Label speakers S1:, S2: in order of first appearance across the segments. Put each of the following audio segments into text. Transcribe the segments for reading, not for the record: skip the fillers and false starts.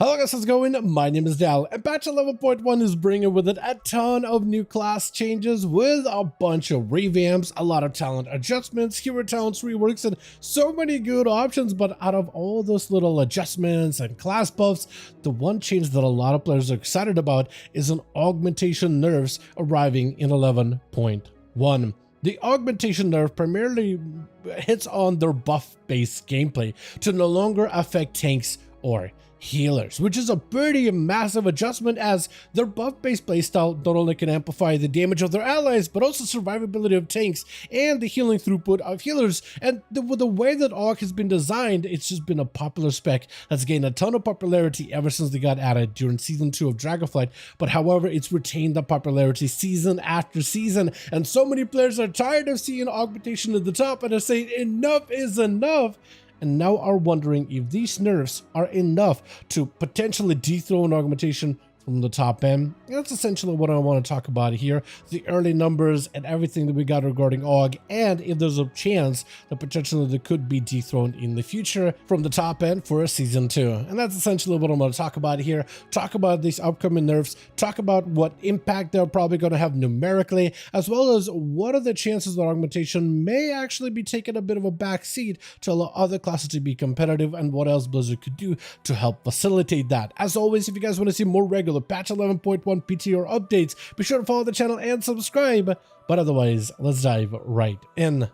S1: Hello guys, how's it going? My name is Dal, and patch 11.1 is bringing with it a ton of new class changes with a bunch of revamps, a lot of talent adjustments, hero talents reworks, and so many good options. But out of all those little adjustments and class buffs, the one change that a lot of players are excited about is an augmentation nerfs arriving in 11.1. The augmentation nerf primarily hits on their buff-based gameplay to no longer affect tanks or healers, which is a pretty massive adjustment, as their buff-based playstyle not only can amplify the damage of their allies, but also survivability of tanks and the healing throughput of healers. And the way that Aug has been designed, it's just been a popular spec that's gained a ton of popularity ever since they got added during season 2 of Dragonflight. But however, it's retained the popularity season after season, and so many players are tired of seeing augmentation at the top and are saying enough is enough, and now are wondering if these nerfs are enough to potentially dethrone augmentation from the top end. And that's essentially what I want to talk about here, the early numbers and everything that we got regarding Aug, and if there's a chance that potentially they could be dethroned in the future from the top end for a season 2. And that's essentially what I'm going to talk about here. Talk about these upcoming nerfs, talk about what impact they're probably going to have numerically, as well as what are the chances that augmentation may actually be taking a bit of a back seat to allow other classes to be competitive, and what else Blizzard could do to help facilitate that. As always, if you guys want to see more regular patch 11.1 PTR updates, be sure to follow the channel and subscribe. But otherwise, let's dive right in.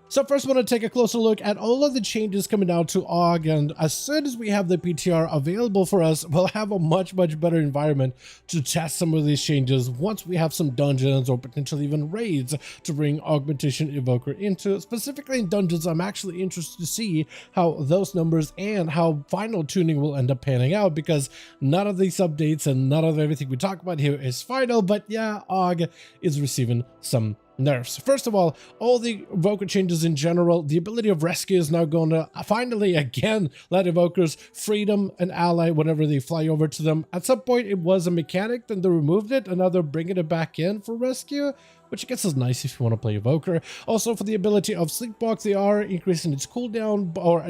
S1: So first, I want to take a closer look at all of the changes coming out to Aug, and as soon as we have the PTR available for us, we'll have a much better environment to test some of these changes once we have some dungeons or potentially even raids to bring Augmentation Evoker into. Specifically in dungeons, I'm actually interested to see how those numbers and how final tuning will end up panning out, because none of these updates and none of everything we talk about here is final. But yeah, Aug is receiving some nerfs. First of all the evoker changes in general. The ability of rescue is now going to finally again let evokers freedom an ally whenever they fly over to them. At some point it was a mechanic, then they removed it, and now they're bringing it back in for rescue, which I guess is nice if you want to play evoker. Also, for the ability of Sleepwalk, they are increasing its cooldown or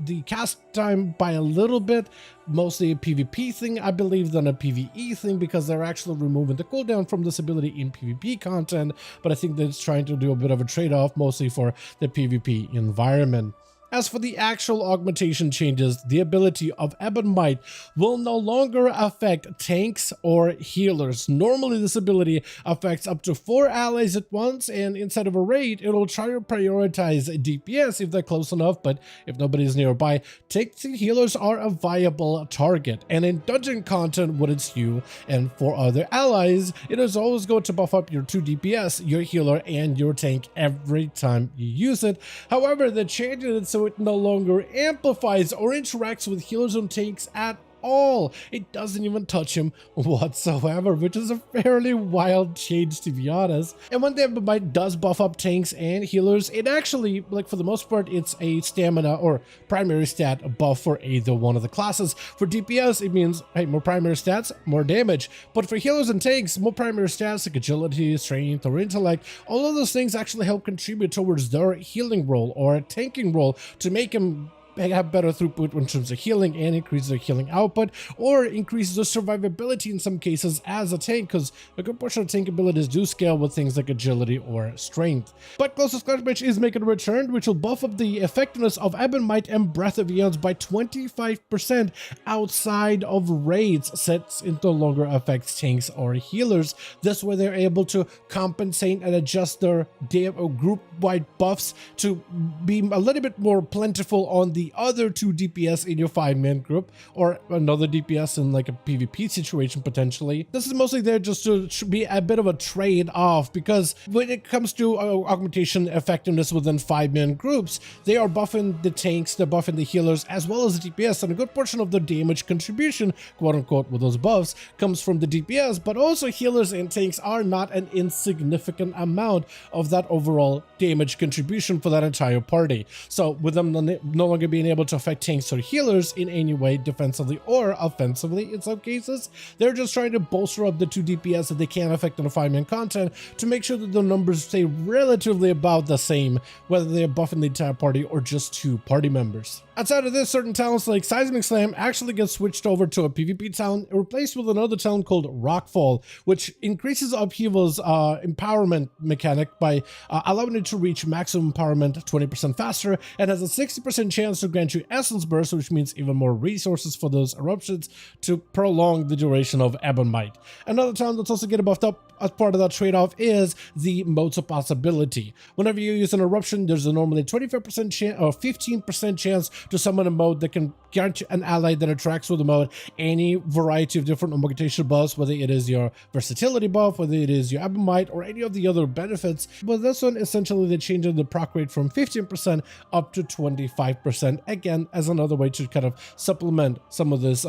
S1: the cast time by a little bit, mostly a PvP thing, I believe, than a PvE thing, because they're actually removing the cooldown from this ability in PvP content. But I think that it's trying to do a bit of a trade-off, mostly for the PvP environment. As for the actual augmentation changes, the ability of Ebon Might will no longer affect tanks or healers. Normally, this ability affects up to 4 allies at once, and instead of a raid, it'll try to prioritize DPS if they're close enough, but if nobody's nearby, tanks and healers are a viable target. And in dungeon content, when it's you and 4 other allies, it is always going to buff up your 2 DPS, your healer, and your tank every time you use it. However, the change in it so it no longer amplifies or interacts with healers and tanks at all. It doesn't even touch him whatsoever, which is a fairly wild change, to be honest. And when the Emote does buff up tanks and healers, it actually, like, for the most part, it's a stamina or primary stat buff for either one of the classes. For DPS, it means, hey, more primary stats, more damage. But for healers and tanks, more primary stats like agility, strength, or intellect, all of those things actually help contribute towards their healing roll or a tanking roll to make them have better throughput in terms of healing and increase their healing output, or increases their survivability in some cases as a tank, because a good portion of tank abilities do scale with things like agility or strength. But Closest Clash Match is making a return, which will buff up the effectiveness of Ebon Might and Breath of Eons by 25% outside of raids, since it no longer affects tanks or healers. This way they're able to compensate and adjust their group-wide buffs to be a little bit more plentiful on the other 2 DPS in your 5-man group, or another DPS in like a PvP situation potentially. This is mostly there just to be a bit of a trade-off, because when it comes to augmentation effectiveness within 5-man groups, they are buffing the tanks, they're buffing the healers, as well as the DPS, and a good portion of the damage contribution, quote-unquote, with those buffs comes from the DPS, but also healers and tanks are not an insignificant amount of that overall damage contribution for that entire party. So with them no longer being able to affect tanks or healers in any way, defensively or offensively in some cases, they're just trying to bolster up the 2 DPS that they can affect in the 5-man content to make sure that the numbers stay relatively about the same, whether they're buffing the entire party or just 2 party members. Outside of this, certain talents like Seismic Slam actually get switched over to a PvP talent, replaced with another talent called Rockfall, which increases Upheaval's empowerment mechanic by allowing it to reach maximum empowerment 20% faster, and has a 60% chance to grant you Essence Burst, which means even more resources for those eruptions to prolong the duration of Ebonite. Another talent that's also getting buffed up as part of that trade-off is the Modes of Possibility. Whenever you use an eruption, there's a normally 25% chance or 15% chance to summon a mode that can grant an ally that interacts with the mode any variety of different augmentation buffs, whether it is your versatility buff, whether it is your Ebonite, or any of the other benefits. But this one, essentially, they're changing the proc rate from 15% up to 25%, again, as another way to kind of supplement some of this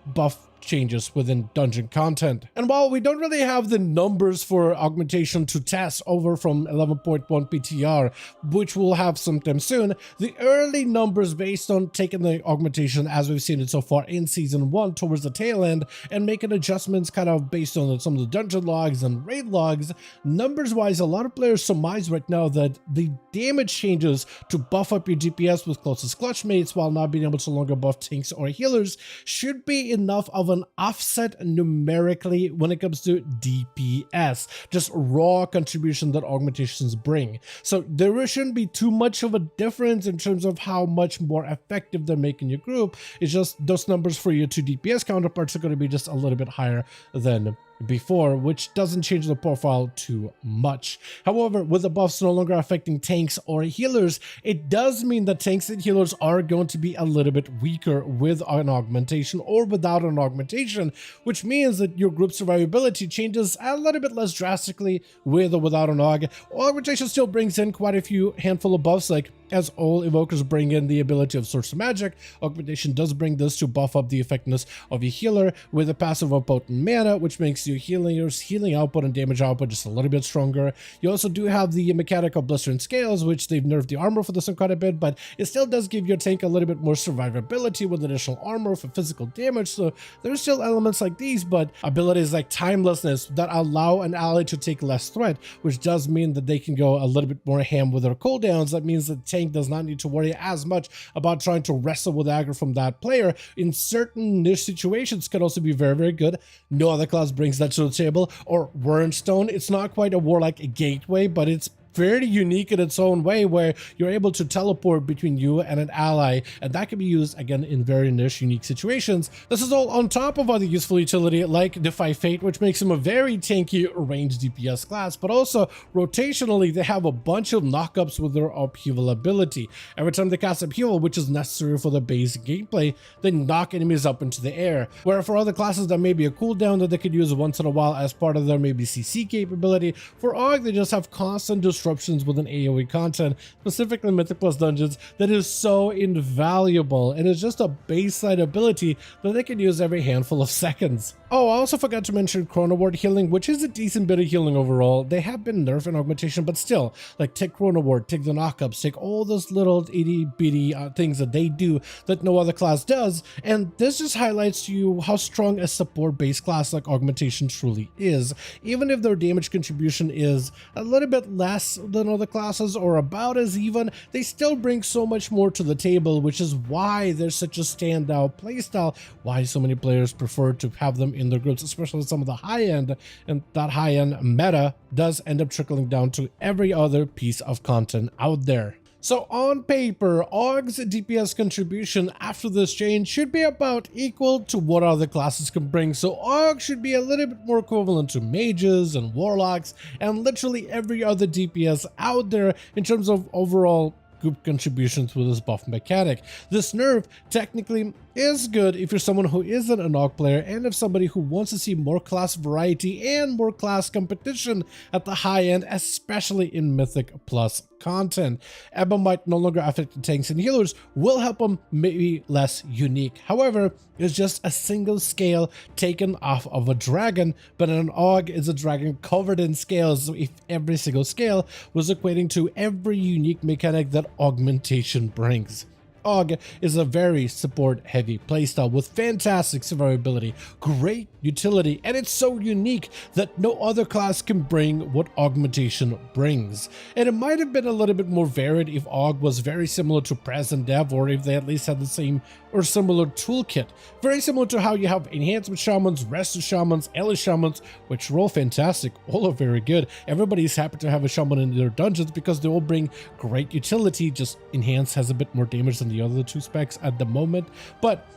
S1: buff changes within dungeon content. And while we don't really have the numbers for augmentation to test over from 11.1 PTR, which we'll have sometime soon, the early numbers based on taking the augmentation as we've seen it so far in season 1 towards the tail end and making adjustments kind of based on some of the dungeon logs and raid logs, numbers wise, a lot of players surmise right now that the damage changes to buff up your DPS with closest clutch mates while not being able to longer buff tanks or healers should be enough of an offset numerically when it comes to DPS, just raw contribution that augmentations bring. So there shouldn't be too much of a difference in terms of how much more effective they're making your group. It's just those numbers for your 2 DPS counterparts are going to be just a little bit higher than before, which doesn't change the profile too much. However, with the buffs no longer affecting tanks or healers, it does mean that tanks and healers are going to be a little bit weaker with an augmentation or without an augmentation, which means that your group survivability changes a little bit less drastically with or without an aug. Augmentation still brings in quite a few handful of buffs, like as all evokers bring in the ability of Source of Magic, augmentation does bring this to buff up the effectiveness of your healer with a passive of Potent Mana, which makes your healing output and damage output just a little bit stronger. You also do have the mechanic of Blistering Scales, which they've nerfed the armor for this one quite a bit, but it still does give your tank a little bit more survivability with additional armor for physical damage. So there's still elements like these, but abilities like Timelessness that allow an ally to take less threat, which does mean that they can go a little bit more ham with their cooldowns. That means that tank does not need to worry as much about trying to wrestle with aggro from that player. In certain niche situations can also be very, very good. No other class brings that to the table. Or Wernstone, it's not quite a warlike gateway, but it's very unique in its own way, where you're able to teleport between you and an ally, and that can be used again in very niche unique situations. This is all on top of other useful utility like Defy Fate, which makes him a very tanky ranged DPS class, but also rotationally they have a bunch of knockups with their upheaval ability. Every time they cast upheaval, which is necessary for the base gameplay, they knock enemies up into the air, where for other classes that may be a cooldown that they could use once in a while as part of their maybe CC capability. For AUG, they just have constant disruptions within AoE content, specifically Mythic Plus dungeons, that is so invaluable, and it's just a baseline ability that they can use every handful of seconds. Oh, I also forgot to mention Chrono Ward healing, which is a decent bit of healing overall. They have been nerfed in augmentation, but still, like take Chrono Ward, take the knockups, take all those little itty bitty things that they do that no other class does, and this just highlights to you how strong a support based class like augmentation truly is. Even if their damage contribution is a little bit less than other classes or about as even, they still bring so much more to the table, which is why they're such a standout playstyle, why so many players prefer to have them in their groups, especially some of the high end, and that high end meta does end up trickling down to every other piece of content out there. So on paper, AUG's DPS contribution after this change should be about equal to what other classes can bring. So AUG should be a little bit more equivalent to mages and warlocks and literally every other DPS out there in terms of overall group contributions with this buff mechanic. This nerf technically is good if you're someone who isn't an AUG player and if somebody who wants to see more class variety and more class competition at the high end, especially in Mythic Plus content. Ebon might no longer affect tanks and healers, will help them maybe less unique. However, it's just a single scale taken off of a dragon, but an AUG is a dragon covered in scales, so if every single scale was equating to every unique mechanic that augmentation brings. Og is a very support-heavy playstyle with fantastic survivability, great utility, and it's so unique that no other class can bring what Augmentation brings. And it might have been a little bit more varied if Aug was very similar to Prez and Dev, or if they at least had the same or similar toolkit. Very similar to how you have Enhancement Shamans, Rescue Shamans, Elish Shamans, which are all fantastic, all are very good. Everybody's happy to have a Shaman in their dungeons because they all bring great utility, just Enhance has a bit more damage than the other two specs at the moment. But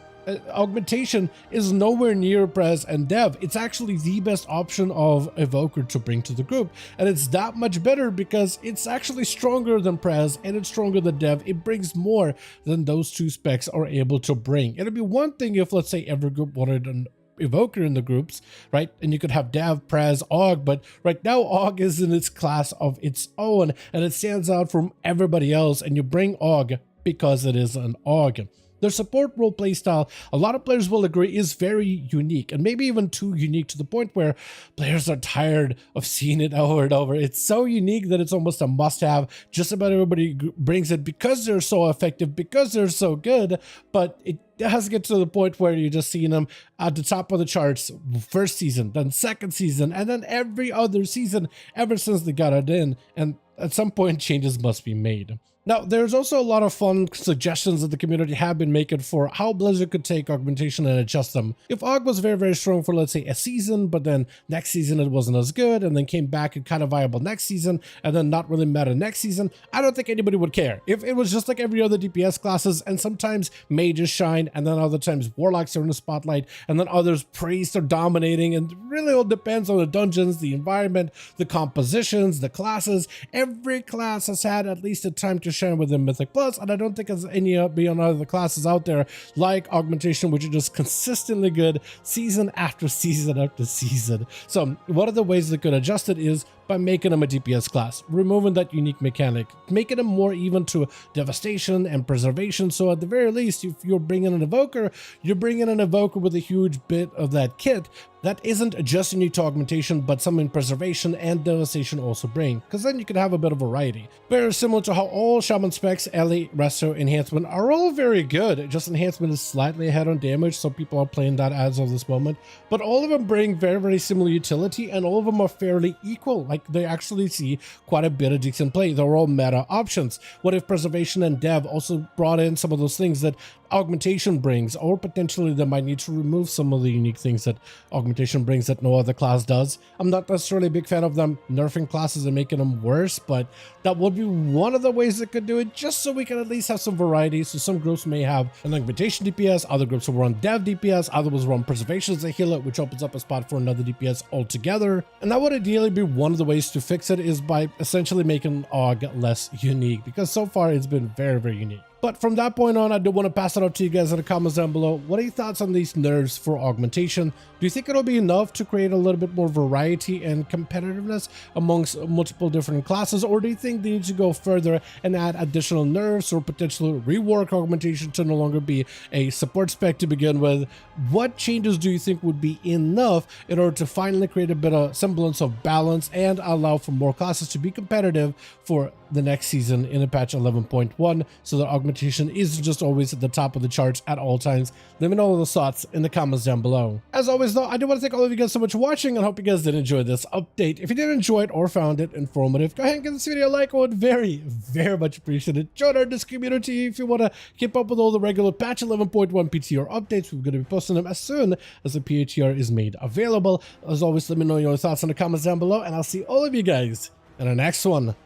S1: Augmentation is nowhere near Prez and Dev. It's actually the best option of Evoker to bring to the group, and it's that much better because it's actually stronger than Prez and it's stronger than Dev. It brings more than those two specs are able to bring. It'd be one thing if, let's say, every group wanted an Evoker in the groups, right? And you could have Dev, Prez, Aug, but right now Aug is in its class of its own and it stands out from everybody else, and you bring Aug because it is an Aug. Their support role playstyle, a lot of players will agree, is very unique, and maybe even too unique to the point where players are tired of seeing it over and over. It's so unique that it's almost a must-have. Just about everybody brings it because they're so effective, because they're so good, but it has to get to the point where you're just seeing them at the top of the charts first season, then second season, and then every other season ever since they got it in, and at some point changes must be made. Now, there's also a lot of fun suggestions that the community have been making for how Blizzard could take Augmentation and adjust them. If Aug was very, very strong for, let's say, a season, but then next season it wasn't as good, and then came back and kind of viable next season, and then not really matter next season, I don't think anybody would care. If it was just like every other DPS classes, and sometimes mages shine, and then other times warlocks are in the spotlight, and then others priests are dominating, and it really all depends on the dungeons, the environment, the compositions, the classes. Every class has had at least a time to shine within Mythic Plus, and I don't think there's any beyond other classes out there like Augmentation, which are just consistently good season after season after season. So one of the ways they could adjust it is by making them a DPS class, removing that unique mechanic, making them more even to Devastation and Preservation. So at the very least, if you're bringing an Evoker, you're bringing an Evoker with a huge bit of that kit that isn't just unique to Augmentation, but something Preservation and Devastation also bring, because then you could have a bit of variety. Very similar to how all Shaman specs, Ellie, Resto, Enhancement are all very good. Just Enhancement is slightly ahead on damage, so people are playing that as of this moment. But all of them bring very, very similar utility, and all of them are fairly equal. Like, they actually see quite a bit of decent play. They're all meta options. What if Preservation and Dev also brought in some of those things that Augmentation brings, or potentially they might need to remove some of the unique things that Augmentation brings that no other class does? I'm not necessarily a big fan of them nerfing classes and making them worse, but that would be one of the ways they could do it, just so we can at least have some variety. So some groups may have an Augmentation DPS, other groups will run Dev DPS, others will run Preservation as a healer, which opens up a spot for another DPS altogether. And that would ideally be one of the ways to fix it, is by essentially making Aug less unique, because so far it's been very, very unique. But from that point on, I do want to pass it out to you guys in the comments down below. What are your thoughts on these nerfs for Augmentation? Do you think it'll be enough to create a little bit more variety and competitiveness amongst multiple different classes? Or do you think they need to go further and add additional nerfs, or potentially rework Augmentation to no longer be a support spec to begin with? What changes do you think would be enough in order to finally create a bit of semblance of balance and allow for more classes to be competitive for the next season in a patch 11.1, so that Augmentation isn't just always at the top of the charts at all times? Let me know all those thoughts in the comments down below. As always though, I do want to thank all of you guys so much for watching, and hope you guys did enjoy this update. If you did enjoy it or found it informative, go ahead and give this video a like. I would very, very much appreciate it. Join our Discord community if you want to keep up with all the regular patch 11.1 PTR updates. We're going to be posting them as soon as the PTR is made available. As always, let me know your thoughts in the comments down below, and I'll see all of you guys in the next one.